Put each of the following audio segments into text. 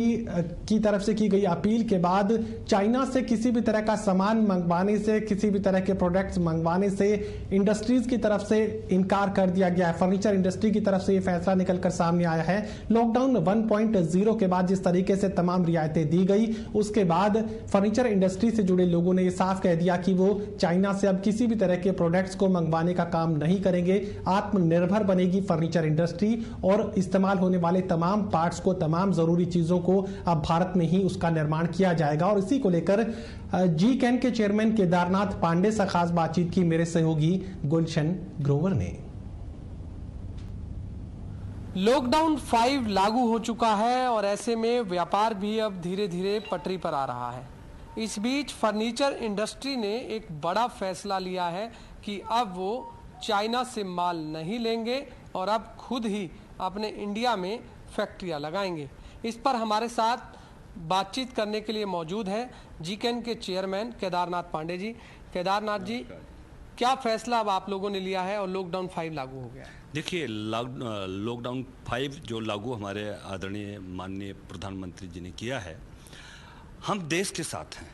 की तरफ से की गई अपील के बाद चाइना से किसी भी तरह का सामान मंगवाने से, किसी भी तरह के प्रोडक्ट्स मंगवाने से इंडस्ट्रीज की तरफ से इनकार कर दिया गया है। फर्नीचर इंडस्ट्री की तरफ से यह फैसला निकलकर सामने आया है। लॉकडाउन 1.0 के बाद जिस तरीके से तमाम रियायतें दी गई, उसके बाद फर्नीचर इंडस्ट्री से जुड़े लोगों ने यह साफ कह दिया कि वो चाइना से अब किसी भी तरह के प्रोडक्ट्स को मंगवाने का काम नहीं करेंगे। आत्मनिर्भर बनेगी फर्नीचर इंडस्ट्री और इस्तेमाल होने वाले तमाम पार्ट्स को, तमाम जरूरी चीजों को अब भारत में ही उसका निर्माण किया जाएगा। और इसी को लेकर जी-कैन के चेयरमैन केदारनाथ पांडे से खास बातचीत की मेरे सहयोगी गुलशन ग्रोवर ने। लॉकडाउन 5 लागू हो चुका है और ऐसे में व्यापार भी अब धीरे धीरे पटरी पर आ रहा है। इस बीच फर्नीचर इंडस्ट्री ने एक बड़ा फैसला लिया है कि अब वो चाइना से माल नहीं लेंगे और अब खुद ही अपने इंडिया में फैक्ट्रियां लगाएंगे। इस पर हमारे साथ बातचीत करने के लिए मौजूद हैं जी-कैन के चेयरमैन केदारनाथ पांडे जी। केदारनाथ जी, क्या फैसला अब आप लोगों ने लिया है और लॉकडाउन 5 लागू हो गया है? देखिए, लॉकडाउन 5 जो लागू हमारे आदरणीय माननीय प्रधानमंत्री जी ने किया है, हम देश के साथ हैं।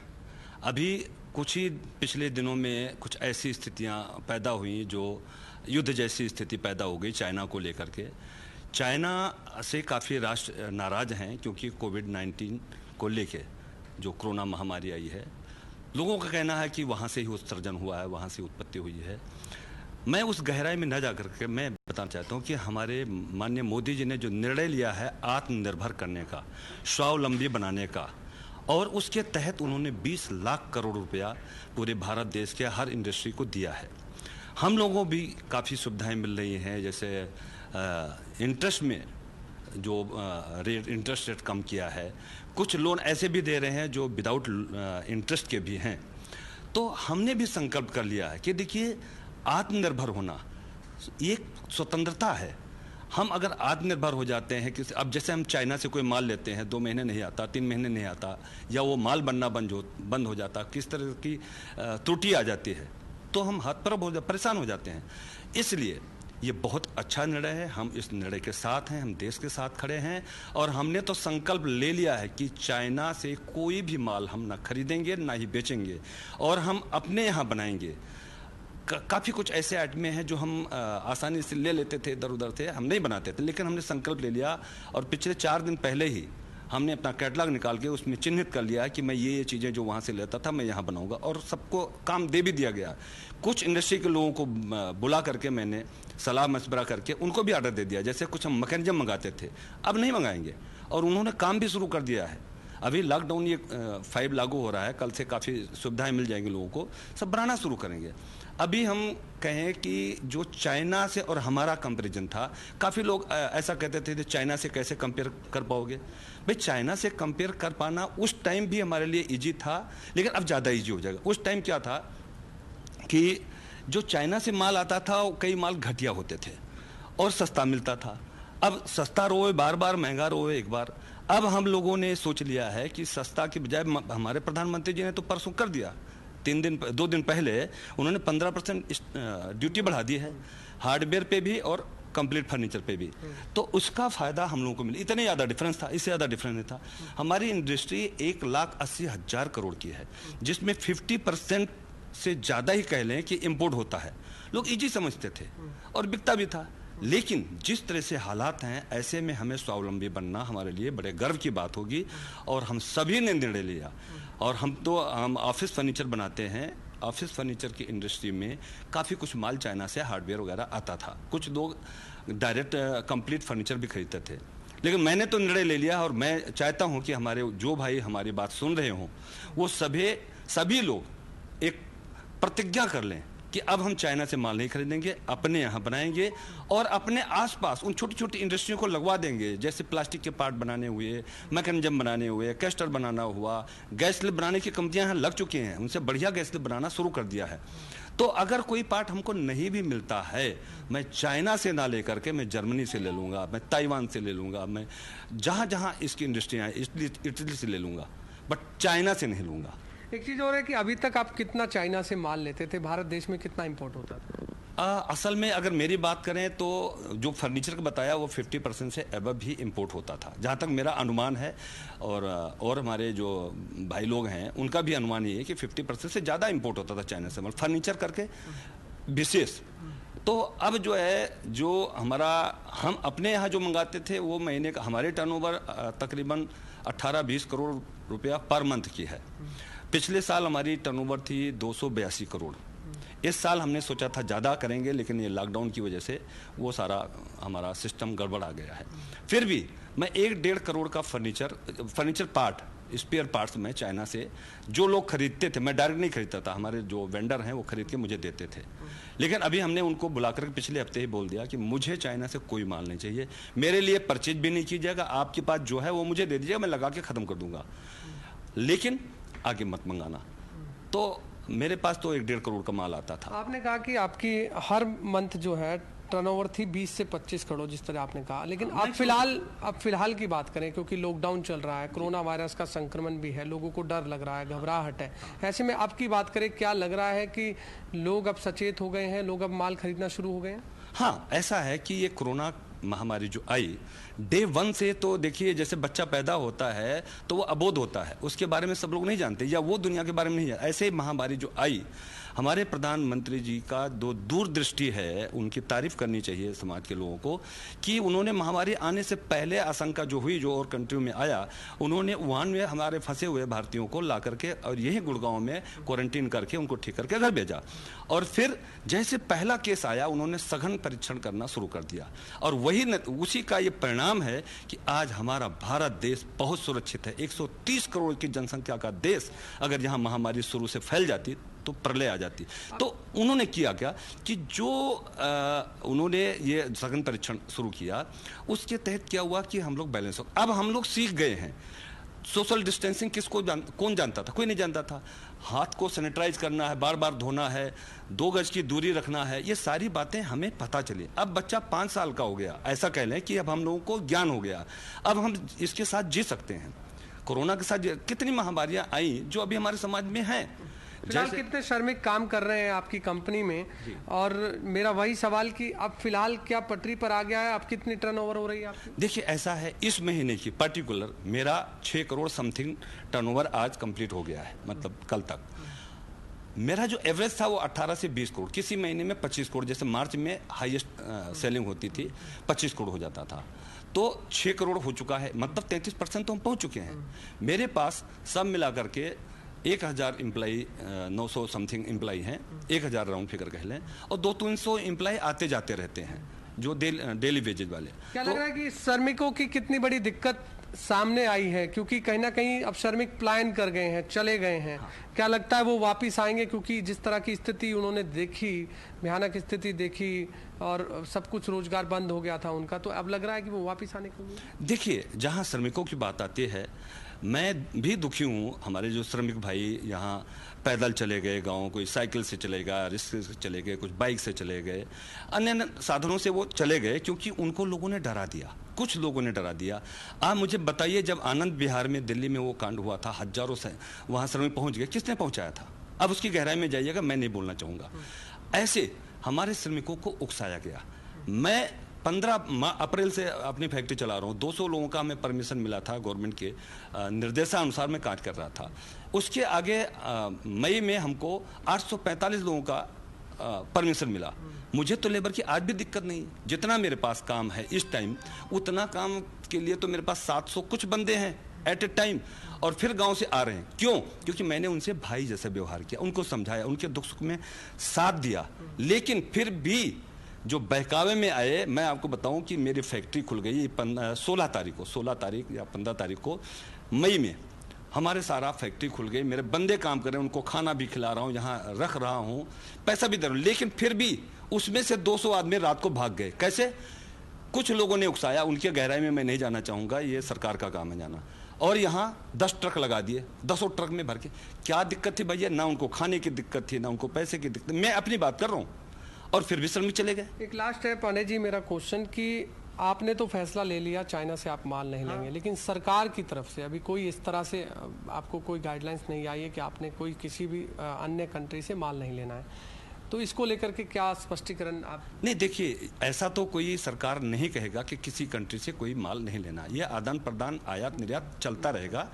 अभी कुछ ही पिछले दिनों में कुछ ऐसी स्थितियां पैदा हुई जो युद्ध जैसी स्थिति पैदा हो गई चाइना को लेकर के। चाइना से काफ़ी राष्ट्र नाराज हैं क्योंकि कोविड-19 को लेके जो कोरोना महामारी आई है, लोगों का कहना है कि वहाँ से ही उत्सर्जन हुआ है, वहाँ से उत्पत्ति हुई है। मैं उस गहराई में न जा करके मैं बताना चाहता हूँ कि हमारे माननीय मोदी जी ने जो निर्णय लिया है आत्मनिर्भर करने का, स्वावलंबी बनाने का, और उसके तहत उन्होंने 20 लाख करोड़ रुपया पूरे भारत देश के हर इंडस्ट्री को दिया है। हम लोगों भी काफ़ी सुविधाएं मिल रही हैं, जैसे इंटरेस्ट में जो इंटरेस्ट रेट कम किया है, कुछ लोन ऐसे भी दे रहे हैं जो विदाउट इंटरेस्ट के भी हैं। तो हमने भी संकल्प कर लिया है कि देखिए, आत्मनिर्भर होना एक स्वतंत्रता है। हम अगर आत्मनिर्भर हो जाते हैं कि अब जैसे हम चाइना से कोई माल लेते हैं, 2 महीने नहीं आता, 3 महीने नहीं आता, या वो माल बनना बंद हो जाता, किस तरह की त्रुटि आ जाती है, तो हम हतप्रभ परेशान हो जाते हैं। इसलिए ये बहुत अच्छा निर्णय है। हम इस निर्णय के साथ हैं, हम देश के साथ खड़े हैं और हमने तो संकल्प ले लिया है कि चाइना से कोई भी माल हम ना खरीदेंगे, ना ही बेचेंगे, और हम अपने यहाँ बनाएंगे। काफ़ी कुछ ऐसे आइटमें हैं जो हम आसानी से ले लेते थे, इधर उधर थे, हम नहीं बनाते थे, लेकिन हमने संकल्प ले लिया और पिछले 4 दिन पहले ही हमने अपना कैटलॉग निकाल के उसमें चिन्हित कर लिया है कि मैं ये चीज़ें जो वहाँ से लेता था मैं यहाँ बनाऊंगा, और सबको काम दे भी दिया गया। कुछ इंडस्ट्री के लोगों को बुला करके मैंने सलाह मशवरा करके उनको भी ऑर्डर दे दिया। जैसे कुछ हम मैकेनिज्म मंगाते थे, अब नहीं मंगाएंगे, और उन्होंने काम भी शुरू कर दिया है। अभी लॉकडाउन ये 5 लागू हो रहा है, कल से काफ़ी सुविधाएं मिल जाएंगी लोगों को, सब बनाना शुरू करेंगे। अभी हम कहें कि जो चाइना से और हमारा कंपैरिजन था, काफ़ी लोग ऐसा कहते थे कि चाइना से कैसे कंपेयर कर पाओगे। भाई, चाइना से कंपेयर कर पाना उस टाइम भी हमारे लिए इजी था, लेकिन अब ज़्यादा इजी हो जाएगा। उस टाइम क्या था कि जो चाइना से माल आता था, कई माल घटिया होते थे और सस्ता मिलता था। अब सस्ता रोए बार बार, महंगा रोए एक बार। अब हम लोगों ने सोच लिया है कि सस्ता की बजाय, हमारे प्रधानमंत्री जी ने तो परसों कर दिया, 2 दिन पहले उन्होंने 15% ड्यूटी बढ़ा दी है, हार्डवेयर पे भी और कंप्लीट फर्नीचर पे भी। तो उसका फायदा हम लोगों को मिला। इतने ज़्यादा डिफरेंस था, इससे ज़्यादा डिफरेंस नहीं था। हमारी इंडस्ट्री 1,80,000 करोड़ की है, जिसमें 50% से ज़्यादा ही कह लें कि इम्पोर्ट होता है। लोग इजी समझते थे और बिकता भी था, लेकिन जिस तरह से हालात हैं, ऐसे में हमें स्वावलंबी बनना हमारे लिए बड़े गर्व की बात होगी। और हम सभी ने निर्णय लिया, और हम ऑफिस फर्नीचर बनाते हैं। ऑफिस फर्नीचर की इंडस्ट्री में काफ़ी कुछ माल चाइना से हार्डवेयर वगैरह आता था, कुछ लोग डायरेक्ट कंप्लीट फर्नीचर भी खरीदते थे। लेकिन मैंने तो निर्णय ले लिया, और मैं चाहता हूं कि हमारे जो भाई हमारी बात सुन रहे हों, वो सभी लोग एक प्रतिज्ञा कर लें कि अब हम चाइना से माल नहीं खरीदेंगे, अपने यहाँ बनाएंगे और अपने आसपास उन छोटी छोटी इंडस्ट्रियों को लगवा देंगे। जैसे प्लास्टिक के पार्ट बनाने हुए, मैकेनिज्म बनाने हुए, कैस्टर बनाना हुआ, गैस स्लिप बनाने की कंपनियां यहाँ लग चुकी हैं, उनसे बढ़िया गैस स्लिप बनाना शुरू कर दिया है। तो अगर कोई पार्ट हमको नहीं भी मिलता है, मैं चाइना से ना लेकर के मैं जर्मनी से ले लूँगा, मैं ताइवान से ले लूँगा, मैं जहाँ जहाँ इसकी इंडस्ट्रियाँ हैं, इटली से ले लूँगा, बट चाइना से नहीं लूँगा। एक चीज़ और है कि अभी तक आप कितना चाइना से माल लेते थे, भारत देश में कितना इंपोर्ट होता था? असल में अगर मेरी बात करें तो जो फर्नीचर का बताया वो 50% से अबव ही इंपोर्ट होता था, जहाँ तक मेरा अनुमान है। और हमारे जो भाई लोग हैं उनका भी अनुमान ये है कि 50% से ज़्यादा इंपोर्ट होता था चाइना से, मतलब फर्नीचर करके विशेष। तो अब जो है, जो हम अपने यहाँ जो मंगाते थे वो महीने का हमारे टर्नओवर तकरीबन 18-20 करोड़ रुपया पर मंथ की है। पिछले साल हमारी टर्नओवर थी 282 करोड़। इस साल हमने सोचा था ज़्यादा करेंगे, लेकिन ये लॉकडाउन की वजह से वो सारा हमारा सिस्टम गड़बड़ आ गया है। फिर भी मैं 1-1.5 करोड़ का फर्नीचर पार्ट, स्पेयर पार्ट्स में चाइना से जो लोग खरीदते थे, मैं डायरेक्ट नहीं खरीदता था, हमारे जो वेंडर हैं वो खरीद के मुझे देते थे। लेकिन अभी हमने उनको बुलाकर पिछले हफ्ते ही बोल दिया कि मुझे चाइना से कोई माल नहीं चाहिए, मेरे लिए परचेज भी नहीं कीजिएगा, आपके पास जो है वो मुझे दे दीजिएगा, मैं लगा के ख़त्म कर दूंगा, लेकिन आगे मत मंगाना। तो मेरे पास तो 1-1.5 करोड़ का माल आता था। आपने कहा कि आपकी हर मंथ जो है टर्नओवर थी 20 से 25 करोड़, जिस तरह आपने कहा, लेकिन अब फिलहाल की बात करें, क्योंकि लॉकडाउन चल रहा है, कोरोना वायरस का संक्रमण भी है, लोगों को डर लग रहा है, घबराहट है, ऐसे में आपकी बात करें, क्या लग रहा है कि लोग अब सचेत हो गए हैं, लोग अब माल खरीदना शुरू हो गए हैं? हाँ, ऐसा है कि ये कोरोना महामारी जो आई, डे 1 से तो देखिए, जैसे बच्चा पैदा होता है तो वो अबोध होता है, उसके बारे में सब लोग नहीं जानते, या वो दुनिया के बारे में नहीं जानते। ऐसे महामारी जो आई, हमारे प्रधानमंत्री जी का जो दूरदृष्टि है, उनकी तारीफ करनी चाहिए समाज के लोगों को, कि उन्होंने महामारी आने से पहले आशंका जो हुई, जो और कंट्री में आया, उन्होंने वुहान में हमारे फंसे हुए भारतीयों को ला करके और यही गुड़गांव में क्वारंटीन करके उनको ठीक करके घर भेजा। और फिर जैसे पहला केस आया, उन्होंने सघन परीक्षण करना शुरू कर दिया, और उसी का ये परिणाम है कि आज हमारा भारत देश बहुत सुरक्षित है। 130 करोड़ की जनसंख्या का देश, अगर यहाँ महामारी शुरू से फैल जाती तो प्रलय आ जाती। तो उन्होंने किया क्या कि जो उन्होंने ये सघन परीक्षण शुरू किया, उसके तहत क्या हुआ कि हम लोग बैलेंस हो, अब हम लोग सीख गए हैं। सोशल डिस्टेंसिंग कौन जानता था? कोई नहीं जानता था। हाथ को सैनिटाइज करना है, बार बार धोना है, 2 गज की दूरी रखना है, ये सारी बातें हमें पता चली। अब बच्चा 5 साल का हो गया, ऐसा कह लें कि अब हम लोगों को ज्ञान हो गया, अब हम इसके साथ जी सकते हैं। कोरोना के साथ कितनी महामारियां आई जो अभी हमारे समाज में हैं। फिलहाल कितने श्रमिक काम कर रहे हैं आपकी कंपनी में? और मेरा वही सवाल कि अब फिलहाल क्या पटरी पर आ गया है, अब कितनी टर्नओवर हो रही है आपकी? देखिए, ऐसा है, इस महीने की पर्टिकुलर मेरा 6 करोड़ समथिंग टर्नओवर आज कंप्लीट हो गया है, मतलब कल तक। मेरा जो एवरेज था वो 18 से 20 करोड़, किसी महीने में 25 करोड़, जैसे मार्च में हाईएस्ट सेलिंग होती थी, 25 करोड़ हो जाता था, तो 6 करोड़ हो चुका है, मतलब 33% तो हम पहुंच चुके हैं। मेरे पास सब मिला करके 1000 एम्प्लाई, 900 समथिंग एम्प्लाई हैं, 1000 राउंड फिगर कह लें, और 200-300 एम्प्लाई आते जाते रहते हैं, जो डेली वेजेज वाले। क्या लग रहा है कि श्रमिकों की कितनी बड़ी दिक्कत सामने आई है? क्योंकि कहीं ना कहीं अब श्रमिक पलायन कर गए हैं, चले गए हैं। हाँ। क्या लगता है वो वापिस आएंगे? क्योंकि जिस तरह की स्थिति उन्होंने देखी, भयानक स्थिति देखी, और सब कुछ रोजगार बंद हो गया था उनका, तो अब लग रहा है कि वो वापिस आने को। देखिए, जहाँ श्रमिकों की बात आती है, मैं भी दुखी हूँ। हमारे जो श्रमिक भाई यहाँ पैदल चले गए गाँव, कोई साइकिल से चले गया, रिक्शे से चले गए, कुछ बाइक से चले गए, अन्य साधनों से वो चले गए, क्योंकि उनको लोगों ने डरा दिया, कुछ लोगों ने डरा दिया। आप मुझे बताइए, जब आनंद विहार में दिल्ली में वो कांड हुआ था, हजारों से वहाँ श्रमिक पहुँच गए, किसने पहुँचाया था? अब उसकी गहराई में जाइएगा, मैं नहीं बोलना चाहूँगा। ऐसे हमारे श्रमिकों को उकसाया गया। मैं 15 अप्रैल से अपनी फैक्ट्री चला रहा हूँ, 200 लोगों का हमें परमिशन मिला था, गवर्नमेंट के निर्देशानुसार मैं कार्य कर रहा था। उसके आगे मई में हमको 845 लोगों का परमिशन मिला। मुझे तो लेबर की आज भी दिक्कत नहीं, जितना मेरे पास काम है इस टाइम, उतना काम के लिए तो मेरे पास 700 कुछ बंदे हैं एट ए टाइम, और फिर गांव से आ रहे हैं। क्यों? क्योंकि मैंने उनसे भाई जैसा व्यवहार किया, उनको समझाया, उनके दुख सुख में साथ दिया। लेकिन फिर भी जो बहकावे में आए, मैं आपको बताऊं कि मेरी फैक्ट्री खुल गई 16 तारीख या 15 तारीख को मई में हमारे सारा फैक्ट्री खुल गई। मेरे बंदे काम कर रहे हैं, उनको खाना भी खिला रहा हूं, यहाँ रख रहा हूं, पैसा भी दे रहा हूं। लेकिन फिर भी उसमें से 200 आदमी रात को भाग गए। कैसे? कुछ लोगों ने उकसाया, उनके गहराई में मैं नहीं जाना चाहूँगा, ये सरकार का काम है जाना। और यहाँ 10 ट्रक लगा दिए, 10 ट्रक में भर के। क्या दिक्कत थी भैया? ना उनको खाने की दिक्कत थी, ना उनको पैसे की दिक्कत। मैं अपनी बात कर रहा हूँ, और फिर भी श्रमिक चले गए। एक लास्ट है पांडे जी मेरा क्वेश्चन, कि आपने तो फैसला ले लिया चाइना से आप माल नहीं लेंगे, लेकिन सरकार की तरफ से अभी कोई इस तरह से आपको कोई गाइडलाइंस नहीं आई है कि आपने कोई किसी भी अन्य कंट्री से माल नहीं लेना है। तो इसको लेकर के क्या स्पष्टीकरण आप? नहीं, देखिए, ऐसा तो कोई सरकार नहीं कहेगा कि किसी कंट्री से कोई माल नहीं लेना। ये आदान प्रदान, आयात निर्यात चलता रहेगा,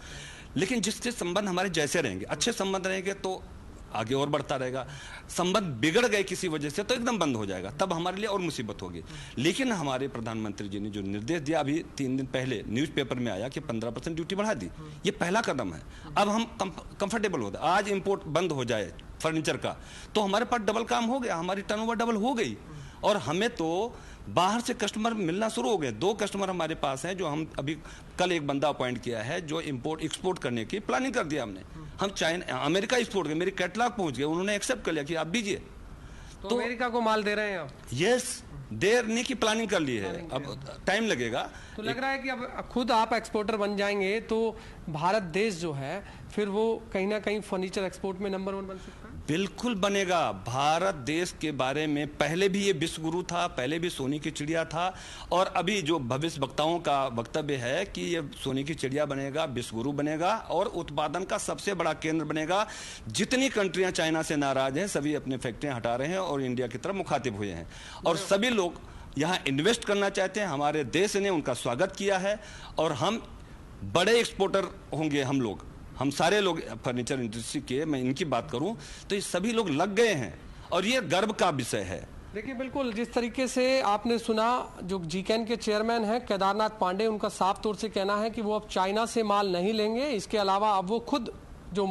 लेकिन जिससे संबंध हमारे जैसे रहेंगे, अच्छे संबंध रहेंगे तो आगे और बढ़ता रहेगा। संबंध बिगड़ गए किसी वजह से तो एकदम बंद हो जाएगा, तब हमारे लिए और मुसीबत होगी। लेकिन हमारे प्रधानमंत्री जी ने जो निर्देश दिया, अभी 3 दिन पहले न्यूज़पेपर में आया कि 15% ड्यूटी बढ़ा दी, ये पहला कदम है। अब हम कंफर्टेबल होते, आज इंपोर्ट बंद हो जाए फर्नीचर का तो हमारे पास डबल काम हो गया, हमारी टर्नओवर डबल हो गई, और हमें तो बाहर से कस्टमर मिलना शुरू हो गए। 2 कस्टमर हमारे पास हैं जो हम अभी कल एक बंदा अपॉइंट किया है जो इंपोर्ट एक्सपोर्ट करने की प्लानिंग कर दिया हमने। हम चाइना अमेरिका एक्सपोर्ट कर, मेरी कैटलॉग पहुंच गए, उन्होंने एक्सेप्ट कर लिया कि आप दीजिए। तो अमेरिका को माल दे रहे हैं आप? यस, देने की प्लानिंग कर ली है, अब टाइम लगेगा। तो लग रहा है कि अब खुद आप एक्सपोर्टर बन जाएंगे तो भारत देश जो है फिर वो कहीं ना कहीं फर्नीचर एक्सपोर्ट में नंबर 1 बन सकता है। बिल्कुल बनेगा। भारत देश के बारे में पहले भी ये विश्व गुरु था, पहले भी सोने की चिड़िया था, और अभी जो भविष्य वक्ताओं का वक्तव्य है कि ये सोने की चिड़िया बनेगा, विश्व गुरु बनेगा और उत्पादन का सबसे बड़ा केंद्र बनेगा। जितनी कंट्रियां चाइना से नाराज हैं सभी अपने फैक्ट्रियां हटा रहे हैं और इंडिया की तरफ मुखातिब हुए हैं, और सभी लोग यहाँ इन्वेस्ट करना चाहते हैं। हमारे देश ने उनका स्वागत किया है और हम बड़े एक्सपोर्टर होंगे। हम सारे लोग फर्नीचर इंडस्ट्री के, मैं इनकी बात करूं तो ये सभी लोग लग गए हैं और ये गर्व का विषय है। देखिए, बिल्कुल जिस तरीके से आपने सुना, जो जीकैन के चेयरमैन हैं केदारनाथ पांडे, उनका साफ तौर से कहना है कि वो अब चाइना से माल नहीं लेंगे। इसके अलावा अब वो खुद, जो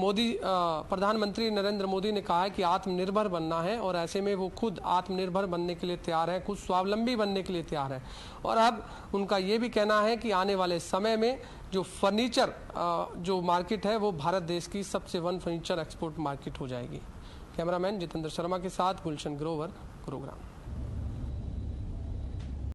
प्रधानमंत्री नरेंद्र मोदी ने कहा है कि आत्मनिर्भर बनना है, और ऐसे में वो खुद आत्मनिर्भर बनने के लिए तैयार है, खुद स्वावलंबी बनने के लिए तैयार है। और अब उनका ये भी कहना है कि आने वाले समय में जो फर्नीचर जो मार्केट है वो भारत देश की सबसे 1 फर्नीचर एक्सपोर्ट मार्केट हो जाएगी। कैमरामैन जितेंद्र शर्मा के साथ गुलशन ग्रोवर, गुरुग्राम।